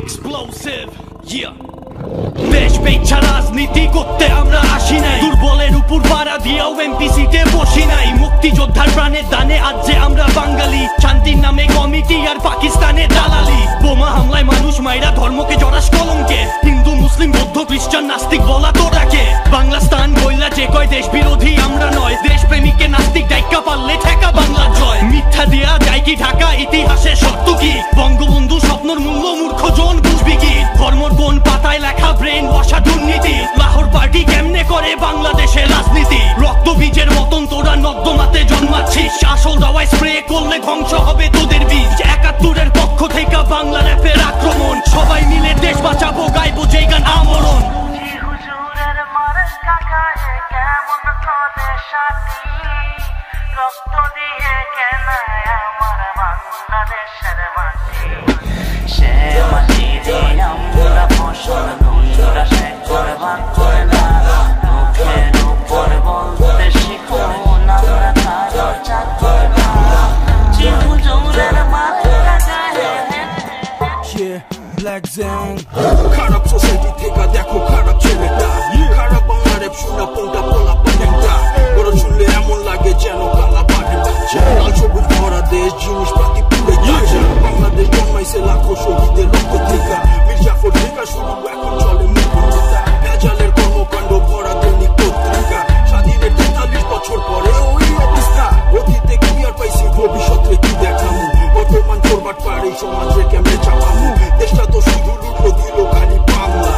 Explosive, yeah. দেশ বেচা রাজনীতি করতে আমরা আসি নাই, দুর্বলের উপর ভাড়া দিয়েও এমপি সিটে বসি নাই। মুক্তিযোদ্ধার প্রাণের দানে আজ যে আমরা বাঙালি, শান্তির নামে কমিটি আর পাকিস্তানের দালালি। বোমা হামলায় মানুষ মাইরা ধর্মকে জড়াস কলঙ্কে, হিন্দু মুসলিম বৌদ্ধ খ্রিস্টান নাস্তিক বলা তোরাকে। বাংলা স্থান বইলা যে কয় দেশ বিরোধী আমরা নয়, দেশ প্রেমিকে নাস্তিক ডাইকা পারলে ঠেকা বাংলার জয়। মিথ্যা দেয়া যায় কি ঢাকা, ইতিহাসের সত্য কি? বঙ্গবন্ধু স্বপ্নর মূল্য মূর্খ জন বুঝবি কি? ধর্মর কোন পাতায় লেখা ব্রেন বসা দুর্নীতি, লাহোর পার্টি কেমনে করে বাংলাদেশের রাজনীতি? রক্ত বীজের মতন তোরা নর্দমাতে জন্মাচ্ছিস, আসল দাওয়ায় স্প্রে করলে ধ্বংস হবে তোদের বীজ। ৭১-এর পক্ষ থেকে বাংলা র্যাপের আক্রমণ, সবাই মিলে দেশ বাঁচাবো, গাইবো যেই গান আমরণ। রক্ত দিয়ে কেনায় আমার বাংলাদেশের মাটি, সে মাটিতে আমরা ফসল বন্ধুরা সে করে ভাগ করে না। মুখের উপর বলতে শিখুন আমরা কারো চাকর না, চিহুজুরের মাথা গায়ে। ব্ল্যাক জ্যাং খারাপ সোসাইটি থেকে দেখো খারাপ ছেলেটা, খারাপ বাংলা রেপ শুনে কোনটা পোলা পানেটা। ওরা শুনলে এমন লাগে যেন কালা বাড়ির বাচ্চা, লাল সবুজ ভরা দেশ জিনিসপাতি পুড়ে যাচ্ছে। বাংলাদেশ জন্মাইছে লাখো শহীদের রক্ত থেকে, মির্জাফর থেকে শুরু এখন চলে মুক্তিযোদ্ধা। ভেজালের কর্মকাণ্ড ভরা দৈনিক পত্রিকা, স্বাধীনের ৪৩ বছর পরে ওই অবস্থা। অতীতে কি আর পাইছি, ভবিষ্যতে কি দেখামু? বর্তমান করবার পারে সমাজে কেমনে চাপামু? দেশটা তো শুধু লুটো দিল খালি বাংলা,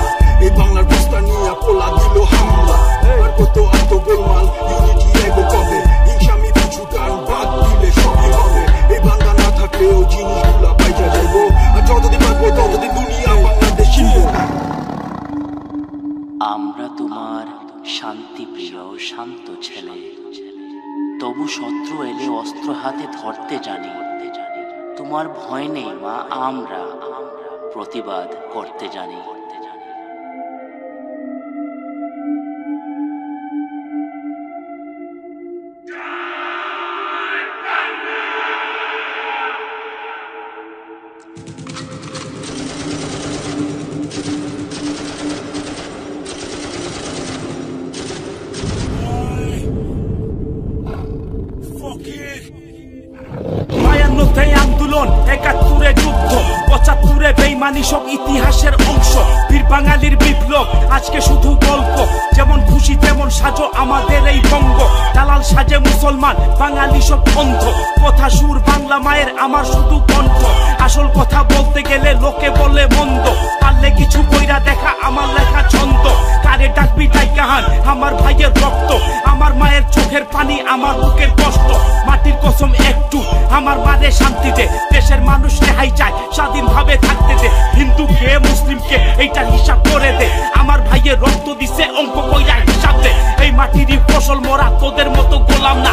এই বাংলার বস্তা নিয়ে পোলা দিল হামলা। আর কত আত্মগোলমাল, ইউনিটি এগো কবে? হিংসামি পিছু টান বাদ দিলে সবই হবে। এই বাংলা না থাকলেও জিনিসগুলা পাইজা যাইব, আর যতদিন বাঁচবো ততদিন দুনিয়া বাংলাদেশ ছিল। আমরা তোমার শান্তিপ্রিয় শান্ত ছেলে, তবু শত্রু এলে অস্ত্র হাতে ধরতে জানি। তোমার ভয় নেই মা, আমরা প্রতিবাদ করতে জানি। আন্দোলন, ৭১-এ যুদ্ধ, ৭৫-এ বেইমানি সব ইতিহাসের অংশ। বীর বাঙালির বিপ্লব আজকে শুধু গল্প, যেমন খুশি তেমন সাজো আমাদের এই বঙ্গ। দালাল সাজে মুসলমান, বাঙালি সব অন্ধ। কথা সুর বাংলা মায়ের আমার শুধু কণ্ঠ, আসল কথা বলতে গেলে লোকে বলে মন্দ। পারলে কিছু কইরা দেখা আমার লেখা ছন্দ, কারে ডাকবি তাই কাহান আমার ভাইয়ের রক্ত। আমার মায়ের চোখের পানি, আমার বুকের কষ্ট। মাটির কসম একটু আমার মারে শান্তি দে, দেশের মানুষ রেহাই চায় স্বাধীনভাবে থাকতে দে। হিন্দুকে মুসলিমকে এইটার হিসাব করে দে, আমার ভাইয়ের রক্ত দিছে অঙ্ক কইরা হিসাব দে। এই মাটিরই ফসল মোরা তোদের মতো গোলাম না,